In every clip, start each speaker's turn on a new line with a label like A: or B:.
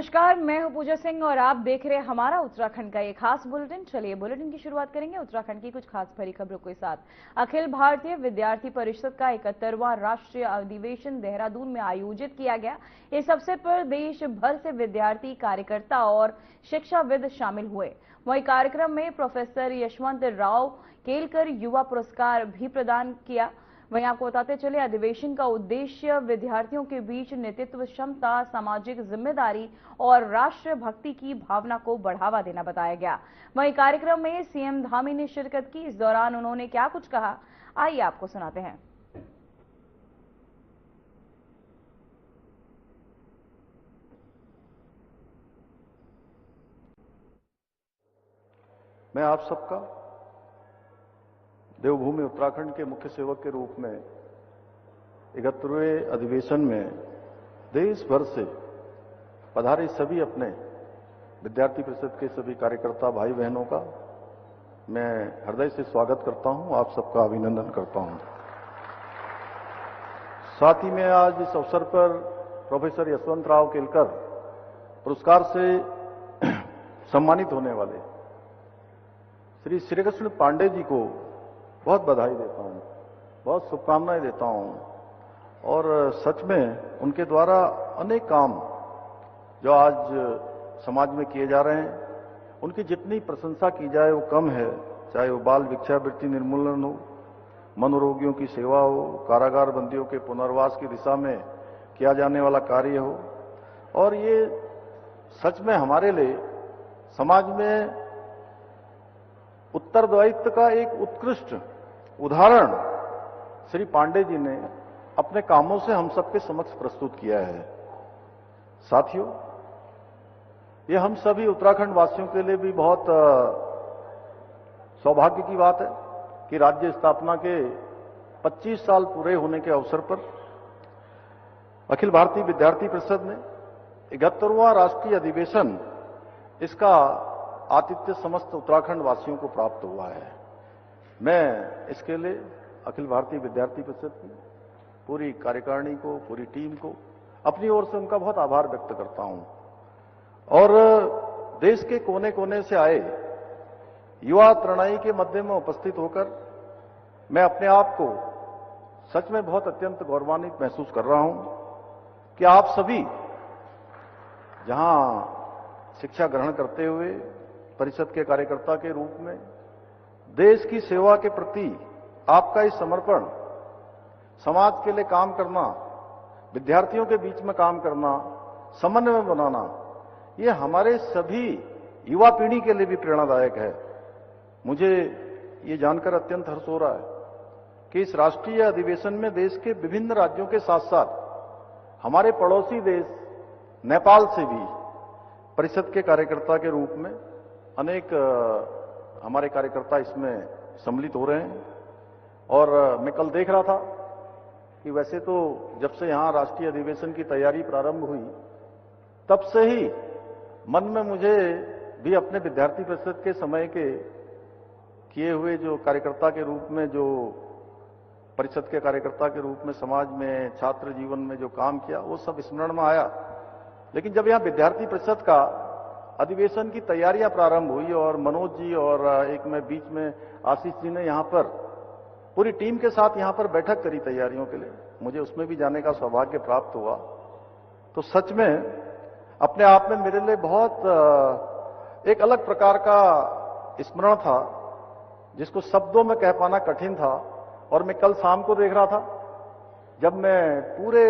A: नमस्कार, मैं हूं पूजा सिंह और आप देख रहे हैं हमारा उत्तराखंड का एक खास बुलेटिन। चलिए बुलेटिन की शुरुआत करेंगे उत्तराखंड की कुछ खास भरी खबरों के साथ। अखिल भारतीय विद्यार्थी परिषद का 71वां राष्ट्रीय अधिवेशन देहरादून में आयोजित किया गया। इस अवसर पर देश भर से विद्यार्थी, कार्यकर्ता और शिक्षाविद शामिल हुए। वहीं कार्यक्रम में प्रोफेसर यशवंत राव केलकर युवा पुरस्कार भी प्रदान किया। वहीं आपको बताते चले, अधिवेशन का उद्देश्य विद्यार्थियों के बीच नेतृत्व क्षमता, सामाजिक जिम्मेदारी और राष्ट्र भक्ति की भावना को बढ़ावा देना बताया गया। वहीं कार्यक्रम में सीएम धामी ने शिरकत की। इस दौरान उन्होंने क्या कुछ कहा, आइए आपको सुनाते हैं।
B: मैं आप सबका देवभूमि उत्तराखंड के मुख्य सेवक के रूप में 71वें अधिवेशन में देश भर से पधारे सभी अपने विद्यार्थी परिषद के सभी कार्यकर्ता भाई बहनों का मैं हृदय से स्वागत करता हूं, आप सबका अभिनंदन करता हूं। साथ ही मैं आज इस अवसर पर प्रोफेसर यशवंत राव केलकर पुरस्कार से सम्मानित होने वाले श्री श्रीकृष्ण पांडे जी को बहुत बधाई देता हूं, बहुत शुभकामनाएं देता हूं। और सच में उनके द्वारा अनेक काम जो आज समाज में किए जा रहे हैं, उनकी जितनी प्रशंसा की जाए वो कम है। चाहे वो बाल भिक्षावृत्ति निर्मूलन हो, मनोरोगियों की सेवा हो, कारागार बंदियों के पुनर्वास की दिशा में किया जाने वाला कार्य हो। और ये सच में हमारे लिए समाज में उत्तरदायित्व का एक उत्कृष्ट उदाहरण श्री पांडे जी ने अपने कामों से हम सबके समक्ष प्रस्तुत किया है। साथियों, ये हम सभी उत्तराखंड वासियों के लिए भी बहुत सौभाग्य की बात है कि राज्य स्थापना के 25 साल पूरे होने के अवसर पर अखिल भारतीय विद्यार्थी परिषद ने 71वां राष्ट्रीय अधिवेशन, इसका आतिथ्य समस्त उत्तराखंड वासियों को प्राप्त हुआ है। मैं इसके लिए अखिल भारतीय विद्यार्थी परिषद की पूरी कार्यकारिणी को, पूरी टीम को अपनी ओर से उनका बहुत आभार व्यक्त करता हूं। और देश के कोने कोने से आए युवा तरुणाई के मध्य में उपस्थित होकर मैं अपने आप को सच में बहुत अत्यंत गौरवान्वित महसूस कर रहा हूं कि आप सभी जहां शिक्षा ग्रहण करते हुए परिषद के कार्यकर्ता के रूप में देश की सेवा के प्रति आपका इस समर्पण, समाज के लिए काम करना, विद्यार्थियों के बीच में काम करना, समन्वय बनाना, ये हमारे सभी युवा पीढ़ी के लिए भी प्रेरणादायक है। मुझे ये जानकर अत्यंत हर्ष हो रहा है कि इस राष्ट्रीय अधिवेशन में देश के विभिन्न राज्यों के साथ साथ हमारे पड़ोसी देश नेपाल से भी परिषद के कार्यकर्ता के रूप में अनेक हमारे कार्यकर्ता इसमें सम्मिलित हो रहे हैं। और मैं कल देख रहा था कि वैसे तो जब से यहां राष्ट्रीय अधिवेशन की तैयारी प्रारंभ हुई तब से ही मन में मुझे भी अपने विद्यार्थी परिषद के समय के किए हुए जो कार्यकर्ता के रूप में, जो परिषद के कार्यकर्ता के रूप में समाज में, छात्र जीवन में जो काम किया, वो सब स्मरण में आया। लेकिन जब यहां विद्यार्थी परिषद का अधिवेशन की तैयारियां प्रारंभ हुई और मनोज जी और एक मैं बीच में आशीष जी ने यहां पर पूरी टीम के साथ यहां पर बैठक करी तैयारियों के लिए, मुझे उसमें भी जाने का सौभाग्य प्राप्त हुआ। तो सच में अपने आप में मेरे लिए बहुत एक अलग प्रकार का स्मरण था जिसको शब्दों में कह पाना कठिन था। और मैं कल शाम को देख रहा था जब मैं पूरे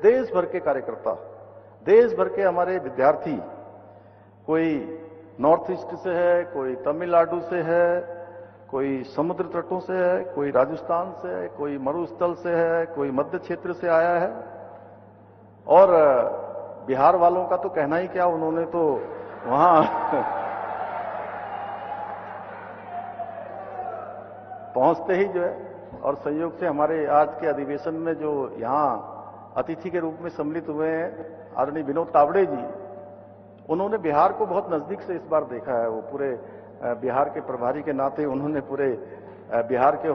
B: देश भर के कार्यकर्ता, देश भर के हमारे विद्यार्थी, कोई नॉर्थ ईस्ट से है, कोई तमिलनाडु से है, कोई समुद्र तटों से है, कोई राजस्थान से है, कोई मरुस्थल से है, कोई मध्य क्षेत्र से आया है। और बिहार वालों का तो कहना ही क्या, उन्होंने तो वहां पहुंचते ही जो है, और संयोग से हमारे आज के अधिवेशन में जो यहां अतिथि के रूप में सम्मिलित हुए हैं आदरणीय विनोद तावड़े जी, उन्होंने बिहार को बहुत नजदीक से इस बार देखा है। वो पूरे बिहार के प्रभारी के नाते उन्होंने पूरे बिहार के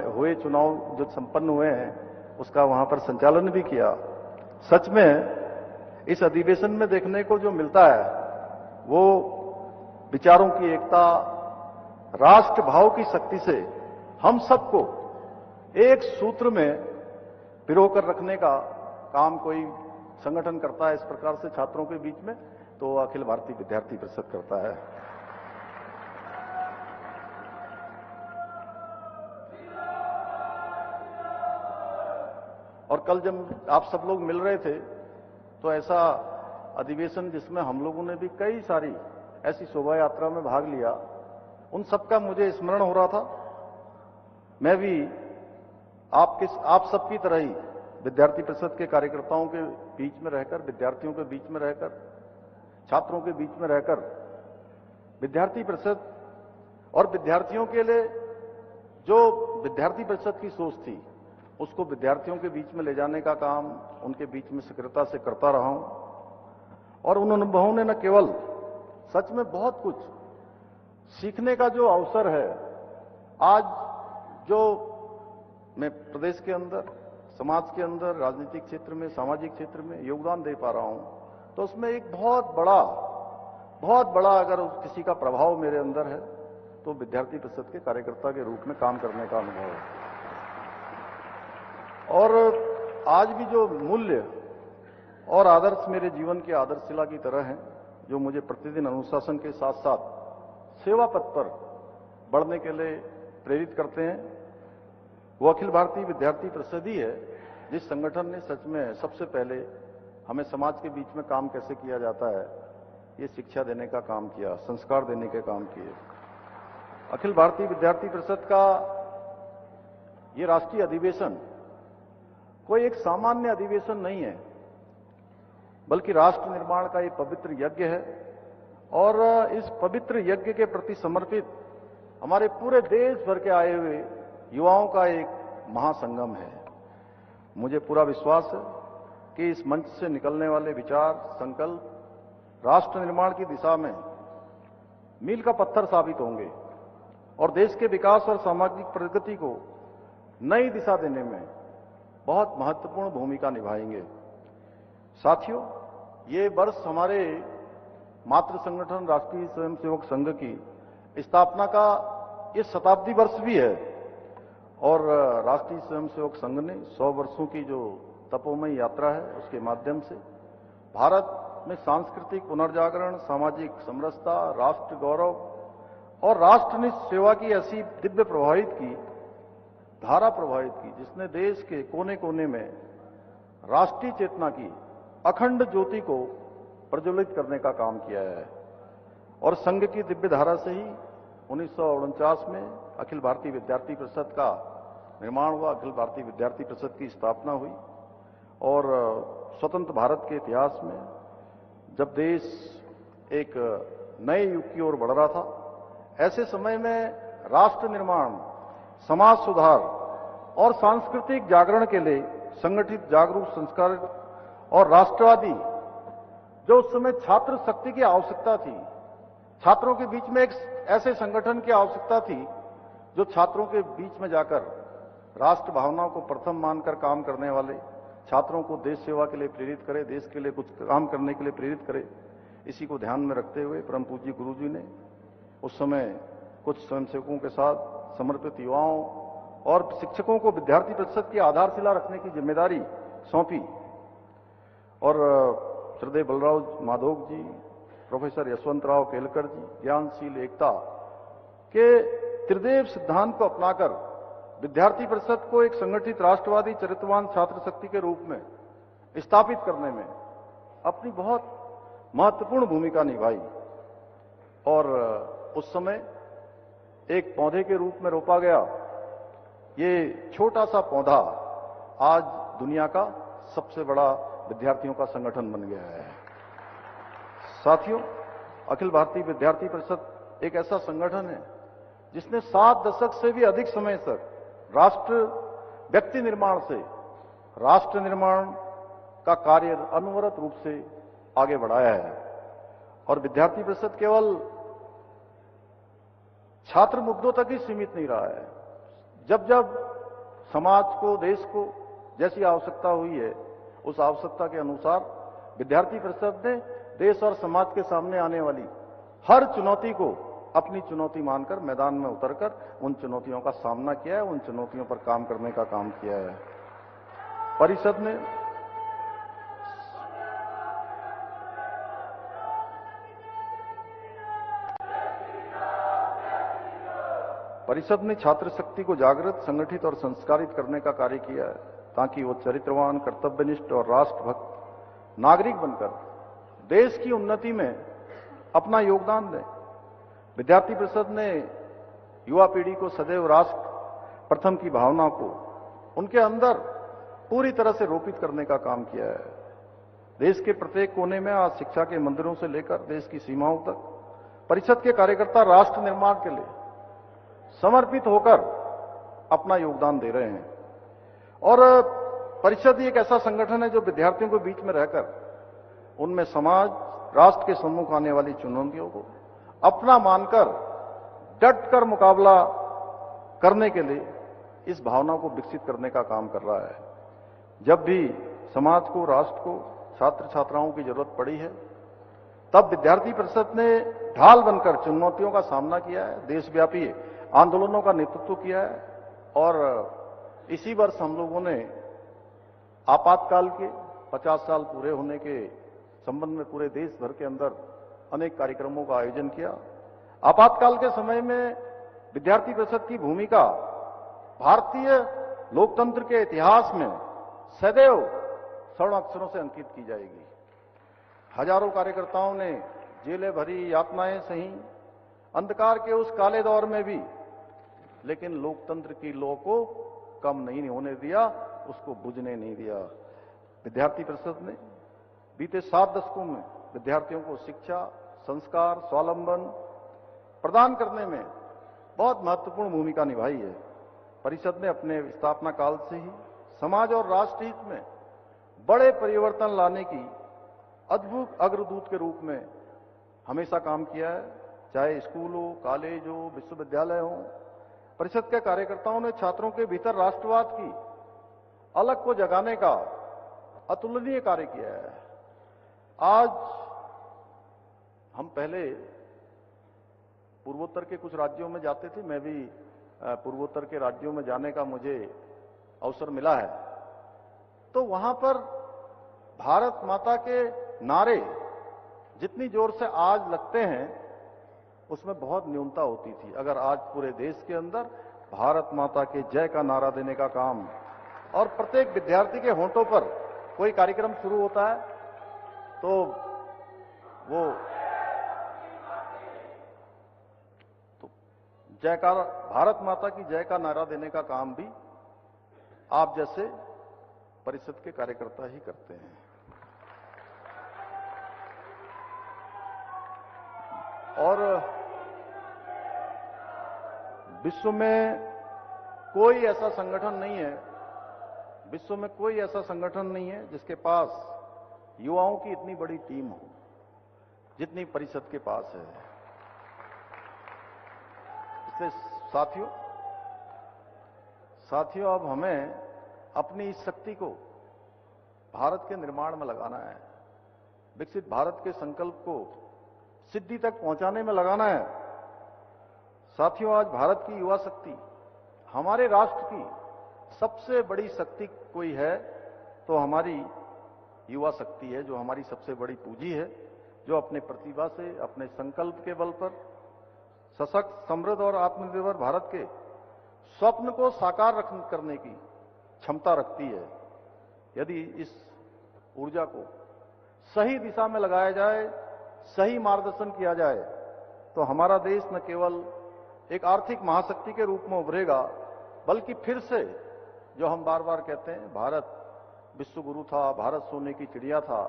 B: हुए चुनाव जो संपन्न हुए हैं उसका वहां पर संचालन भी किया। सच में इस अधिवेशन में देखने को जो मिलता है वो विचारों की एकता, राष्ट्र भाव की शक्ति से हम सबको एक सूत्र में पिरोकर रखने का काम कोई संगठन करता है इस प्रकार से छात्रों के बीच में, तो अखिल भारतीय विद्यार्थी परिषद करता है। और कल जब आप सब लोग मिल रहे थे तो ऐसा अधिवेशन जिसमें हम लोगों ने भी कई सारी ऐसी शोभा यात्रा में भाग लिया, उन सबका मुझे स्मरण हो रहा था। मैं भी आप सबकी तरह ही विद्यार्थी परिषद के कार्यकर्ताओं के बीच में रहकर, विद्यार्थियों के बीच में रहकर, छात्रों के बीच में रहकर विद्यार्थी परिषद और विद्यार्थियों के लिए जो विद्यार्थी परिषद की सोच थी उसको विद्यार्थियों के बीच में ले जाने का काम उनके बीच में सक्रियता से करता रहा हूं। और उन अनुभवों ने न केवल सच में बहुत कुछ सीखने का जो अवसर है, आज जो मैं प्रदेश के अंदर, समाज के अंदर, राजनीतिक क्षेत्र में, सामाजिक क्षेत्र में योगदान दे पा रहा हूं, तो उसमें एक बहुत बड़ा अगर किसी का प्रभाव मेरे अंदर है तो विद्यार्थी परिषद के कार्यकर्ता के रूप में काम करने का अनुभव है। और आज भी जो मूल्य और आदर्श मेरे जीवन के आदर्शशिला की तरह हैं, जो मुझे प्रतिदिन अनुशासन के साथ साथ सेवा पथ पर बढ़ने के लिए प्रेरित करते हैं, वो अखिल भारतीय विद्यार्थी परिषद ही है जिस संगठन ने सच में सबसे पहले हमें समाज के बीच में काम कैसे किया जाता है ये शिक्षा देने का काम किया, संस्कार देने के काम किए। अखिल भारतीय विद्यार्थी परिषद का ये राष्ट्रीय अधिवेशन कोई एक सामान्य अधिवेशन नहीं है, बल्कि राष्ट्र निर्माण का एक पवित्र यज्ञ है। और इस पवित्र यज्ञ के प्रति समर्पित हमारे पूरे देश भर के आए हुए युवाओं का एक महासंगम है। मुझे पूरा विश्वास है कि इस मंच से निकलने वाले विचार, संकल्प राष्ट्र निर्माण की दिशा में मील का पत्थर साबित होंगे और देश के विकास और सामाजिक प्रगति को नई दिशा देने में बहुत महत्वपूर्ण भूमिका निभाएंगे। साथियों, ये वर्ष हमारे मातृ संगठन राष्ट्रीय स्वयंसेवक संघ की स्थापना का ये शताब्दी वर्ष भी है और राष्ट्रीय स्वयंसेवक संघ ने 100 वर्षों की जो तपोमय यात्रा है उसके माध्यम से भारत में सांस्कृतिक पुनर्जागरण, सामाजिक समरसता, राष्ट्र गौरव और राष्ट्रनिष्ठ सेवा की ऐसी दिव्य धारा प्रभावित की जिसने देश के कोने कोने में राष्ट्रीय चेतना की अखंड ज्योति को प्रज्वलित करने का काम किया है। और संघ की दिव्य धारा से ही 1949 में अखिल भारतीय विद्यार्थी परिषद का निर्माण हुआ, अखिल भारतीय विद्यार्थी परिषद की स्थापना हुई। और स्वतंत्र भारत के इतिहास में जब देश एक नए युग की ओर बढ़ रहा था, ऐसे समय में राष्ट्र निर्माण, समाज सुधार और सांस्कृतिक जागरण के लिए संगठित, जागरूक, संस्कारित और राष्ट्रवादी जो उस समय छात्र शक्ति की आवश्यकता थी, छात्रों के बीच में एक ऐसे संगठन की आवश्यकता थी जो छात्रों के बीच में जाकर राष्ट्र भावनाओं को प्रथम मानकर काम करने वाले, छात्रों को देश सेवा के लिए प्रेरित करे, देश के लिए कुछ काम करने के लिए प्रेरित करे। इसी को ध्यान में रखते हुए परम पूज्य गुरुजी ने उस समय कुछ स्वयंसेवकों के साथ समर्पित युवाओं और शिक्षकों को विद्यार्थी परिषद की आधारशिला रखने की जिम्मेदारी सौंपी। और श्रद्धेय बलराव माधोक जी, प्रोफेसर यशवंतराव केलकर जी, ज्ञानशील एकता के त्रिदेव सिद्धांत को अपनाकर विद्यार्थी परिषद को एक संगठित राष्ट्रवादी चरित्रवान छात्र शक्ति के रूप में स्थापित करने में अपनी बहुत महत्वपूर्ण भूमिका निभाई। और उस समय एक पौधे के रूप में रोपा गया ये छोटा सा पौधा आज दुनिया का सबसे बड़ा विद्यार्थियों का संगठन बन गया है। साथियों, अखिल भारतीय विद्यार्थी परिषद एक ऐसा संगठन है जिसने 7 दशक से भी अधिक समय तक व्यक्ति निर्माण से राष्ट्र निर्माण का कार्य अनवरत रूप से आगे बढ़ाया है। और विद्यार्थी परिषद केवल छात्र मुद्दों तक ही सीमित नहीं रहा है। जब जब समाज को, देश को जैसी आवश्यकता हुई है, उस आवश्यकता के अनुसार विद्यार्थी परिषद ने देश और समाज के सामने आने वाली हर चुनौती को अपनी चुनौती मानकर मैदान में उतरकर उन चुनौतियों का सामना किया है, उन चुनौतियों पर काम करने का काम किया है। परिषद ने छात्र शक्ति को जागृत, संगठित और संस्कारित करने का कार्य किया है ताकि वो चरित्रवान, कर्तव्यनिष्ठ और राष्ट्रभक्त नागरिक बनकर देश की उन्नति में अपना योगदान दें। विद्यार्थी परिषद ने युवा पीढ़ी को सदैव राष्ट्र प्रथम की भावना को उनके अंदर पूरी तरह से रोपित करने का काम किया है। देश के प्रत्येक कोने में आज शिक्षा के मंदिरों से लेकर देश की सीमाओं तक परिषद के कार्यकर्ता राष्ट्र निर्माण के लिए समर्पित होकर अपना योगदान दे रहे हैं। और परिषद एक ऐसा संगठन है जो विद्यार्थियों के बीच में रहकर उनमें समाज, राष्ट्र के सम्मुख आने वाली चुनौतियों को अपना मानकर डट कर मुकाबला करने के लिए इस भावना को विकसित करने का काम कर रहा है। जब भी समाज को, राष्ट्र को, छात्र छात्राओं की जरूरत पड़ी है, तब विद्यार्थी परिषद ने ढाल बनकर चुनौतियों का सामना किया है, देशव्यापी आंदोलनों का नेतृत्व किया है। और इसी वर्ष हम लोगों ने आपातकाल के 50 साल पूरे होने के संबंध में पूरे देश भर के अंदर अनेक कार्यक्रमों का आयोजन किया। आपातकाल के समय में विद्यार्थी परिषद की भूमिका भारतीय लोकतंत्र के इतिहास में सदैव स्वर्ण अक्षरों से अंकित की जाएगी। हजारों कार्यकर्ताओं ने जेलें भरी, यातनाएं सही, अंधकार के उस काले दौर में भी, लेकिन लोकतंत्र की लौ को कम नहीं होने दिया, उसको बुझने नहीं दिया। विद्यार्थी परिषद ने बीते 7 दशकों में विद्यार्थियों को शिक्षा, संस्कार, स्वावलंबन प्रदान करने में बहुत महत्वपूर्ण भूमिका निभाई है। परिषद ने अपने स्थापना काल से ही समाज और राष्ट्र हित में बड़े परिवर्तन लाने की अद्भुत अग्रदूत के रूप में हमेशा काम किया है। चाहे स्कूल हो, कॉलेज हो, विश्वविद्यालय हो, परिषद के कार्यकर्ताओं ने छात्रों के भीतर राष्ट्रवाद की अलग को जगाने का अतुलनीय कार्य किया है। आज हम पहले पूर्वोत्तर के कुछ राज्यों में जाते थे, मैं भी पूर्वोत्तर के राज्यों में जाने का मुझे अवसर मिला है, तो वहां पर भारत माता के नारे जितनी जोर से आज लगते हैं उसमें बहुत न्यूनता होती थी। अगर आज पूरे देश के अंदर भारत माता के जय का नारा देने का काम और प्रत्येक विद्यार्थी के होंठों पर कोई कार्यक्रम शुरू होता है तो वो जयकार, भारत माता की जय का नारा देने का काम भी आप जैसे परिषद के कार्यकर्ता ही करते हैं। और विश्व में कोई ऐसा संगठन नहीं है, विश्व में कोई ऐसा संगठन नहीं है जिसके पास युवाओं की इतनी बड़ी टीम हो जितनी परिषद के पास है। इसलिए साथियों अब हमें अपनी इस शक्ति को भारत के निर्माण में लगाना है, विकसित भारत के संकल्प को सिद्धि तक पहुंचाने में लगाना है। साथियों, आज भारत की युवा शक्ति हमारे राष्ट्र की सबसे बड़ी शक्ति कोई है तो हमारी युवा शक्ति है, जो हमारी सबसे बड़ी पूंजी है, जो अपने प्रतिभा से, अपने संकल्प के बल पर सशक्त, समृद्ध और आत्मनिर्भर भारत के स्वप्न को साकार करने की क्षमता रखती है। यदि इस ऊर्जा को सही दिशा में लगाया जाए, सही मार्गदर्शन किया जाए, तो हमारा देश न केवल एक आर्थिक महाशक्ति के रूप में उभरेगा, बल्कि फिर से जो हम बार बार कहते हैं, भारत विश्व गुरु था, भारत सोने की चिड़िया था,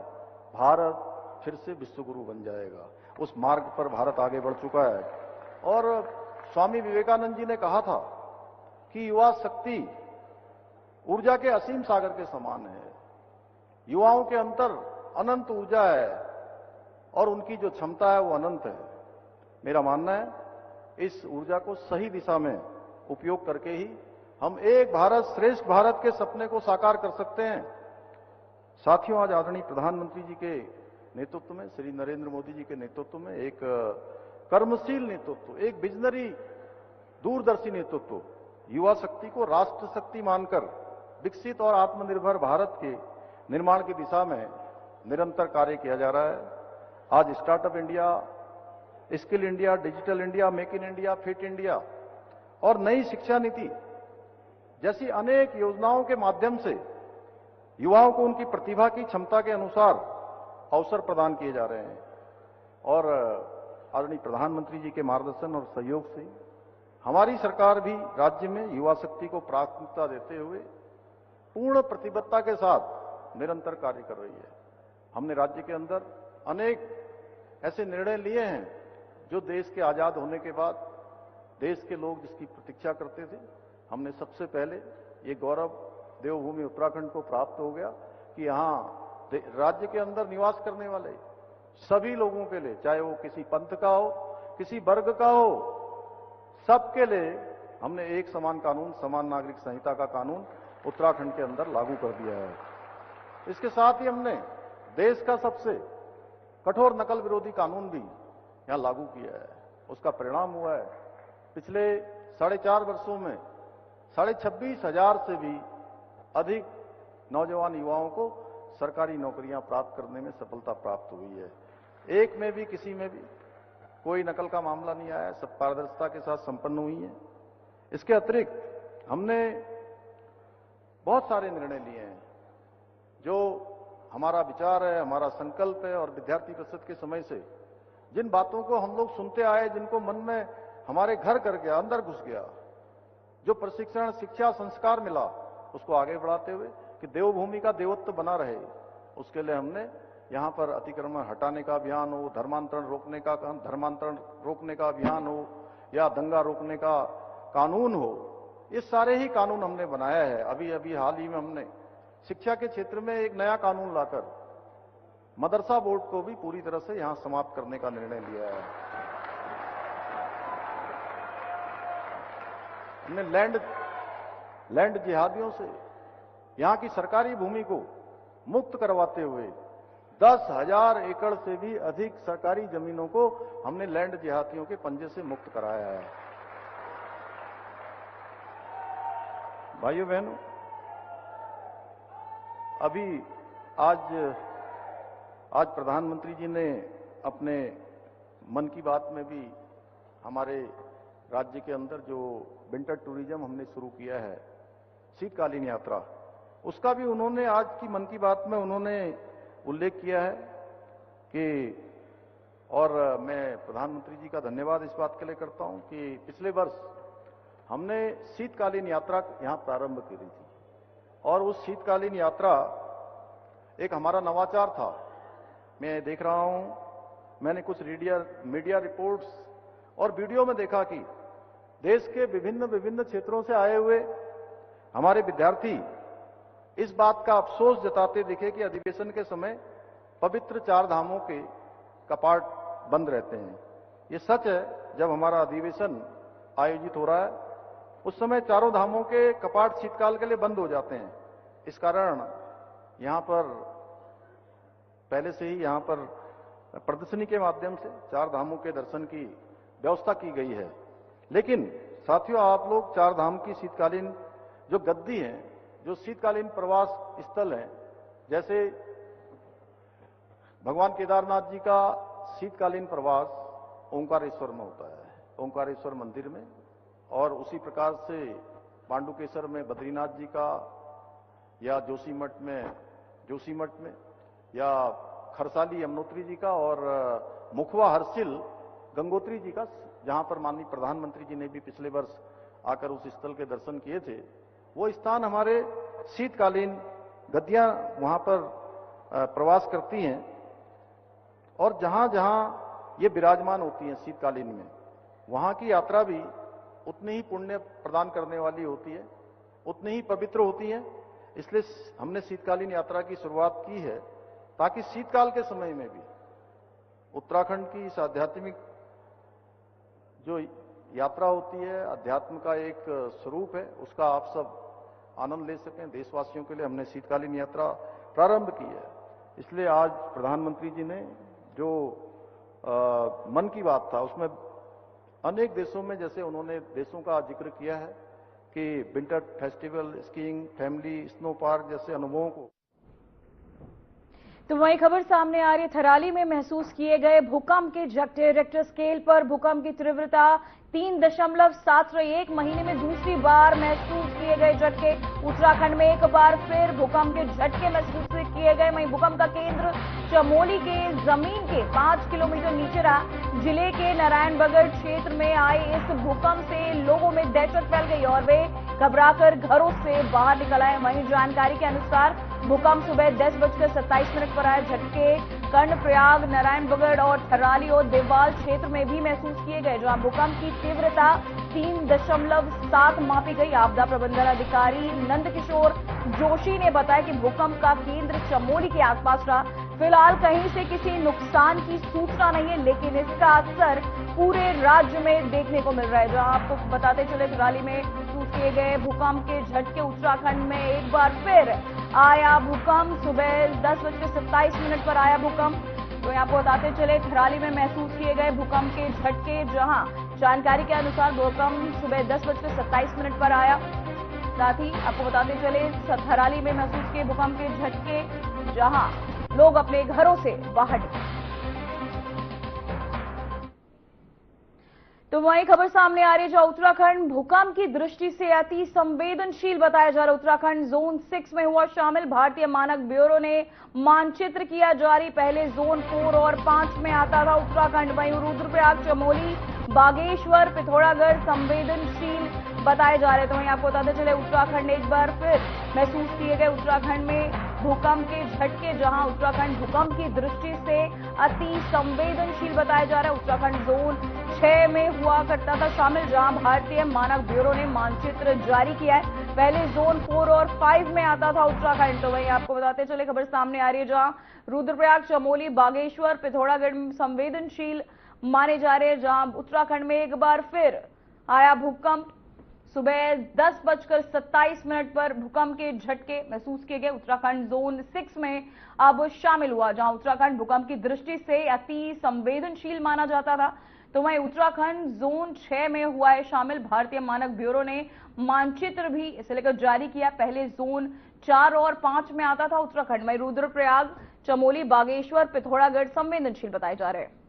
B: भारत फिर से विश्व गुरु बन जाएगा। उस मार्ग पर भारत आगे बढ़ चुका है। और स्वामी विवेकानंद जी ने कहा था कि युवा शक्ति ऊर्जा के असीम सागर के समान है। युवाओं के अंतर अनंत ऊर्जा है और उनकी जो क्षमता है वो अनंत है। मेरा मानना है इस ऊर्जा को सही दिशा में उपयोग करके ही हम एक भारत श्रेष्ठ भारत के सपने को साकार कर सकते हैं। साथियों, आज आदरणीय प्रधानमंत्री जी के नेतृत्व में, श्री नरेंद्र मोदी जी के नेतृत्व में एक कर्मशील नेतृत्व, एक विजनरी दूरदर्शी नेतृत्व, युवा शक्ति को राष्ट्र शक्ति मानकर विकसित और आत्मनिर्भर भारत के निर्माण की दिशा में निरंतर कार्य किया जा रहा है। आज startup India, skill India, digital India, make in India, fit India और नई शिक्षा नीति जैसी अनेक योजनाओं के माध्यम से युवाओं को उनकी प्रतिभा की क्षमता के अनुसार अवसर प्रदान किए जा रहे हैं। और आदरणीय प्रधानमंत्री जी के मार्गदर्शन और सहयोग से हमारी सरकार भी राज्य में युवा शक्ति को प्राथमिकता देते हुए पूर्ण प्रतिबद्धता के साथ निरंतर कार्य कर रही है। हमने राज्य के अंदर अनेक ऐसे निर्णय लिए हैं जो देश के आजाद होने के बाद देश के लोग जिसकी प्रतीक्षा करते थे। हमने सबसे पहले ये गौरव देवभूमि उत्तराखंड को प्राप्त हो गया कि यहाँ राज्य के अंदर निवास करने वाले सभी लोगों के लिए, चाहे वो किसी पंथ का हो, किसी वर्ग का हो, सबके लिए हमने एक समान कानून, समान नागरिक संहिता का कानून उत्तराखंड के अंदर लागू कर दिया है। इसके साथ ही हमने देश का सबसे कठोर नकल विरोधी कानून भी यहां लागू किया है। उसका परिणाम हुआ है पिछले 4.5 वर्षों में 26,500 से भी अधिक नौजवान युवाओं को सरकारी नौकरियां प्राप्त करने में सफलता प्राप्त हुई है। एक में भी, किसी में भी कोई नकल का मामला नहीं आया, सब पारदर्शिता के साथ संपन्न हुई है। इसके अतिरिक्त हमने बहुत सारे निर्णय लिए हैं जो हमारा विचार है, हमारा संकल्प है और विद्यार्थी परिषद के समय से जिन बातों को हम लोग सुनते आए, जिनको मन में हमारे घर कर गया, अंदर घुस गया, जो प्रशिक्षण, शिक्षा, संस्कार मिला, उसको आगे बढ़ाते हुए कि देवभूमि का देवत्व बना रहे, उसके लिए हमने यहां पर अतिक्रमण हटाने का अभियान हो, धर्मांतरण रोकने का अभियान हो या दंगा रोकने का कानून हो, ये सारे ही कानून हमने बनाया है। अभी हाल ही में हमने शिक्षा के क्षेत्र में एक नया कानून लाकर मदरसा बोर्ड को भी पूरी तरह से यहां समाप्त करने का निर्णय लिया है। हमने लैंड जिहादियों से यहां की सरकारी भूमि को मुक्त करवाते हुए 10,000 एकड़ से भी अधिक सरकारी जमीनों को हमने लैंड जिहादियों के पंजे से मुक्त कराया है। भाइयों बहनों, अभी आज प्रधानमंत्री जी ने अपने मन की बात में भी हमारे राज्य के अंदर जो विंटर टूरिज्म हमने शुरू किया है, शीतकालीन यात्रा, उसका भी उन्होंने आज की मन की बात में उन्होंने उल्लेख किया है कि, और मैं प्रधानमंत्री जी का धन्यवाद इस बात के लिए करता हूं कि पिछले वर्ष हमने शीतकालीन यात्रा यहां प्रारंभ की थी और उस शीतकालीन यात्रा एक हमारा नवाचार था। मैं देख रहा हूं, मैंने कुछ मीडिया रिपोर्ट्स और वीडियो में देखा कि देश के विभिन्न क्षेत्रों से आए हुए हमारे विद्यार्थी इस बात का अफसोस जताते दिखे कि अधिवेशन के समय पवित्र 4 धामों के कपाट बंद रहते हैं। ये सच है, जब हमारा अधिवेशन आयोजित हो रहा है उस समय चारों धामों के कपाट शीतकाल के लिए बंद हो जाते हैं। इस कारण यहां पर पहले से ही यहां पर प्रदर्शनी के माध्यम से 4 धामों के दर्शन की व्यवस्था की गई है। लेकिन साथियों, आप लोग 4 धाम की शीतकालीन जो गद्दी है, जो शीतकालीन प्रवास स्थल है, जैसे भगवान केदारनाथ जी का शीतकालीन प्रवास ओंकारेश्वर में होता है, ओंकारेश्वर मंदिर में, और उसी प्रकार से पांडुकेश्वर में बद्रीनाथ जी का, या जोशीमठ में या खरसाली यमुनोत्री जी का, और मुखवा हर्षिल गंगोत्री जी का, जहां पर माननीय प्रधानमंत्री जी ने भी पिछले वर्ष आकर उस स्थल के दर्शन किए थे। वो स्थान हमारे शीतकालीन गद्दियां वहां पर प्रवास करती हैं और जहां जहां ये विराजमान होती हैं शीतकालीन में, वहां की यात्रा भी उतनी ही पुण्य प्रदान करने वाली होती है, उतनी ही पवित्र होती है। इसलिए हमने शीतकालीन यात्रा की शुरुआत की है ताकि शीतकाल के समय में भी उत्तराखंड की इस आध्यात्मिक जो यात्रा होती है, अध्यात्म का एक स्वरूप है, उसका आप सब आनंद ले सकें। देशवासियों के लिए हमने शीतकालीन यात्रा प्रारंभ की है। इसलिए आज प्रधानमंत्री जी ने जो मन की बात था उसमें अनेक देशों में जैसे उन्होंने देशों का जिक्र किया है कि winter festival, skiing, family snow park जैसे अनुभवों को।
A: तो वही खबर सामने आ रही है, थराली में महसूस किए गए भूकंप के झटके। रिक्टर स्केल पर भूकंप की तीव्रता 3.7 रही। एक महीने में दूसरी बार महसूस किए गए झटके। उत्तराखंड में एक बार फिर भूकंप के झटके महसूस किए गए। वहीं भूकंप का केंद्र चमोली के जमीन के 5 किलोमीटर नीचे रहा। जिले के नारायणबगड़ क्षेत्र में आए इस भूकंप से लोगों में दहशत फैल गई और वे घबराकर घरों से बाहर निकल आए। वहीं जानकारी के अनुसार भूकंप सुबह 10:27 पर आए। झटके कर्णप्रयाग, नारायणबगड़ और थराली और देवाल क्षेत्र में भी महसूस किए गए, जहां भूकंप की तीव्रता 3.7 मापी गई। आपदा प्रबंधन अधिकारी नंदकिशोर जोशी ने बताया कि भूकंप का केंद्र चमोली के आसपास रहा। फिलहाल कहीं से किसी नुकसान की सूचना नहीं है, लेकिन इसका असर पूरे राज्य में देखने को मिल रहा है। जहां आपको बताते चले, थराली में महसूस किए गए भूकंप के झटके। उत्तराखंड में एक बार फिर आया भूकंप। सुबह 10:27 पर आया भूकंप। तो आपको बताते चले, थराली में महसूस किए गए भूकंप के झटके, जहां जानकारी के अनुसार भूकंप सुबह 10:27 पर आया। साथ ही आपको बताते चले, थराली में महसूस किए भूकंप के झटके, जहां लोग अपने घरों से बाहर निकले। तो वही खबर सामने आ रही है, जहां उत्तराखंड भूकंप की दृष्टि से अति संवेदनशील बताया जा रहा है। उत्तराखंड जोन 6 में हुआ शामिल। भारतीय मानक ब्यूरो ने मानचित्र किया जारी। पहले जोन 4 और 5 में आता था उत्तराखंड। वहीं रुद्रप्रयाग, चमोली, बागेश्वर, पिथौरागढ़ संवेदनशील बताए जा रहे थे। वहीं आपको बताते चले, उत्तराखंड एक बार फिर महसूस किए गए उत्तराखंड में भूकंप के झटके, जहां उत्तराखंड भूकंप की दृष्टि से अति संवेदनशील बताया जा रहा है। उत्तराखंड जोन 6 में हुआ करता था शामिल, जहां भारतीय मानक ब्यूरो ने मानचित्र जारी किया है। पहले जोन 4 और 5 में आता था उत्तराखंड। तो वहीं आपको बताते चले, खबर सामने आ रही है, जहां रुद्रप्रयाग, चमोली, बागेश्वर, पिथौरागढ़ संवेदनशील माने जा रहे हैं। जहां उत्तराखंड में एक बार फिर आया भूकंप। सुबह 10:27 पर भूकंप के झटके महसूस किए गए। उत्तराखंड जोन 6 में अब शामिल हुआ, जहां उत्तराखंड भूकंप की दृष्टि से अति संवेदनशील माना जाता था। तो वहीं उत्तराखंड जोन 6 में हुआ है शामिल। भारतीय मानक ब्यूरो ने मानचित्र भी इसे लेकर जारी किया। पहले जोन 4 और 5 में आता था उत्तराखंड में। रुद्रप्रयाग, चमोली, बागेश्वर, पिथौरागढ़ संवेदनशील बताए जा रहे हैं।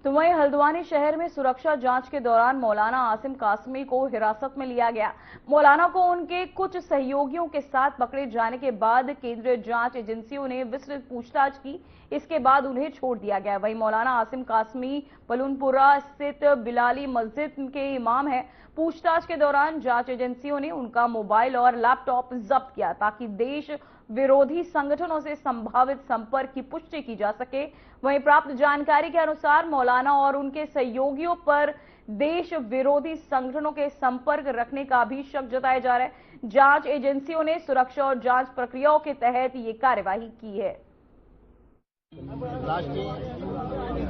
A: तो वहीं हल्द्वानी शहर में सुरक्षा जांच के दौरान मौलाना आसिम कासमी को हिरासत में लिया गया। मौलाना को उनके कुछ सहयोगियों के साथ पकड़े जाने के बाद केंद्रीय जांच एजेंसियों ने विस्तृत पूछताछ की। इसके बाद उन्हें छोड़ दिया गया। वहीं मौलाना आसिम कासमी पलूनपुरा स्थित बिलाली मस्जिद के इमाम है। पूछताछ के दौरान जांच एजेंसियों ने उनका मोबाइल और लैपटॉप जब्त किया, ताकि देश विरोधी संगठनों से संभावित संपर्क की पुष्टि की जा सके। वहीं प्राप्त जानकारी के अनुसार मौलाना और उनके सहयोगियों पर देश विरोधी संगठनों के संपर्क रखने का भी शक जताया जा रहा है। जांच एजेंसियों ने सुरक्षा और जांच प्रक्रियाओं के तहत ये कार्यवाही की है।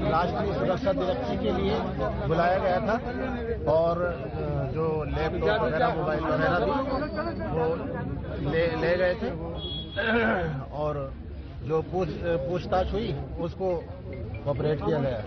C: राष्ट्रीय सुरक्षा दिवस के लिए बुलाया गया था और जो लैपटॉप वगैरह, मोबाइल वगैरह भी वो ले गए थे और जो पूछताछ हुई उसको ऑपरेट किया गया।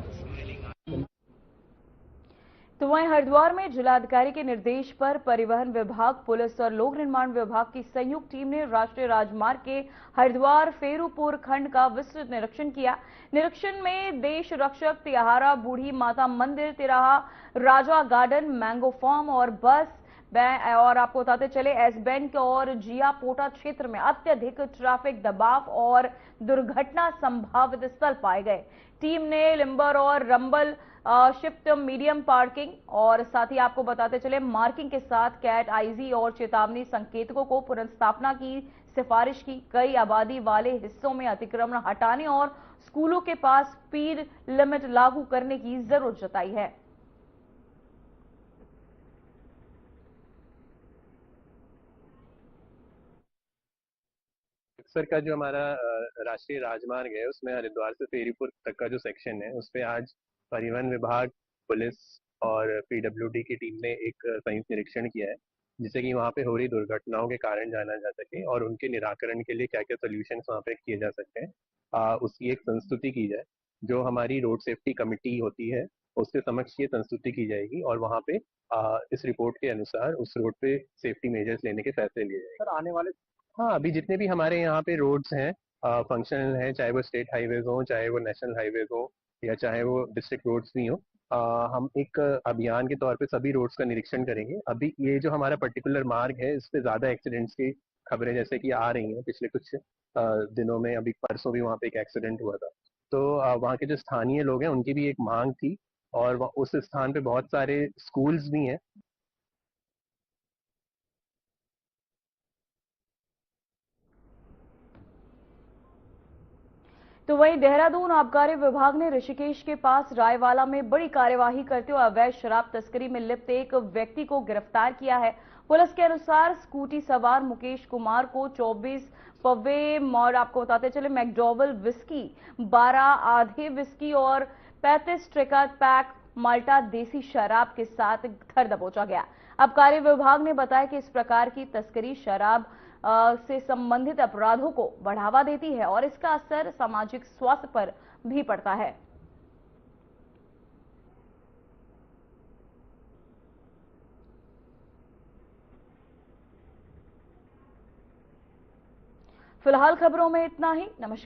A: तो वहीं हरिद्वार में जिलाधिकारी के निर्देश पर परिवहन विभाग, पुलिस और लोक निर्माण विभाग की संयुक्त टीम ने राष्ट्रीय राजमार्ग के हरिद्वार फेरूपुर खंड का विस्तृत निरीक्षण किया। निरीक्षण में देश रक्षक, तिहारा, बूढ़ी माता मंदिर, तिराहा, राजा गार्डन, मैंगो फार्म और बस और आपको बताते चले, एस बैंक और जिया पोटा क्षेत्र में अत्यधिक ट्रैफिक दबाव और दुर्घटना संभावित स्थल पाए गए। टीम ने लिम्बर और रंबल शिफ्ट मीडियम पार्किंग और साथ ही आपको बताते चले मार्किंग के साथ कैट आईजी और चेतावनी संकेतकों को पुनर्स्थापना की सिफारिश की। कई आबादी वाले हिस्सों में अतिक्रमण हटाने और स्कूलों के पास स्पीड लिमिट लागू करने की जरूरत जताई है।
D: अक्सर का जो हमारा राष्ट्रीय राजमार्ग है, उसमें हरिद्वार से फेरीपुर तक का जो सेक्शन है, उस पे आज परिवहन विभाग, पुलिस और पीडब्ल्यूडी की टीम ने एक संयुक्त निरीक्षण किया है। जिससे कि वहाँ पे हो रही दुर्घटनाओं के कारण जाना जा सके और उनके निराकरण के लिए क्या क्या सोल्यूशन वहाँ पे किए जा सकते हैं, उसकी एक संस्तुति की जाए। जो हमारी रोड सेफ्टी कमिटी होती है उसके समक्ष ये संस्तुति की जाएगी और वहाँ पे इस रिपोर्ट के अनुसार उस रोड पे सेफ्टी मेजर्स लेने के फैसले लिए जाएंगे। सर आने वाले, हाँ, अभी जितने भी हमारे यहाँ पे रोड्स हैं फंक्शनल हैं, चाहे वो स्टेट हाईवेज हो, चाहे वो नेशनल हाईवेज हो, या चाहे वो डिस्ट्रिक्ट रोड्स भी हो, हम एक अभियान के तौर पे सभी रोड्स का निरीक्षण करेंगे। अभी ये जो हमारा पर्टिकुलर मार्ग है इस पे ज्यादा एक्सीडेंट्स की खबरें जैसे कि आ रही हैं पिछले कुछ दिनों में। अभी परसों भी वहाँ पे एक एक्सीडेंट हुआ था। तो वहाँ के जो स्थानीय लोग हैं उनकी भी एक मांग थी, और उस स्थान पे बहुत सारे स्कूल्स भी हैं।
A: तो वहीं देहरादून आबकारी विभाग ने ऋषिकेश के पास रायवाला में बड़ी कार्यवाही करते हुए अवैध शराब तस्करी में लिप्त एक व्यक्ति को गिरफ्तार किया है। पुलिस के अनुसार स्कूटी सवार मुकेश कुमार को 24 पवे और आपको बताते चले मैकडॉवल विस्की, 12 आधे विस्की और 35 ट्रिका पैक माल्टा देसी शराब के साथ घर दबोचा गया। आबकारी विभाग ने बताया कि इस प्रकार की तस्करी शराब से संबंधित अपराधों को बढ़ावा देती है और इसका असर सामाजिक स्वास्थ्य पर भी पड़ता है। फिलहाल खबरों में इतना ही। नमस्कार।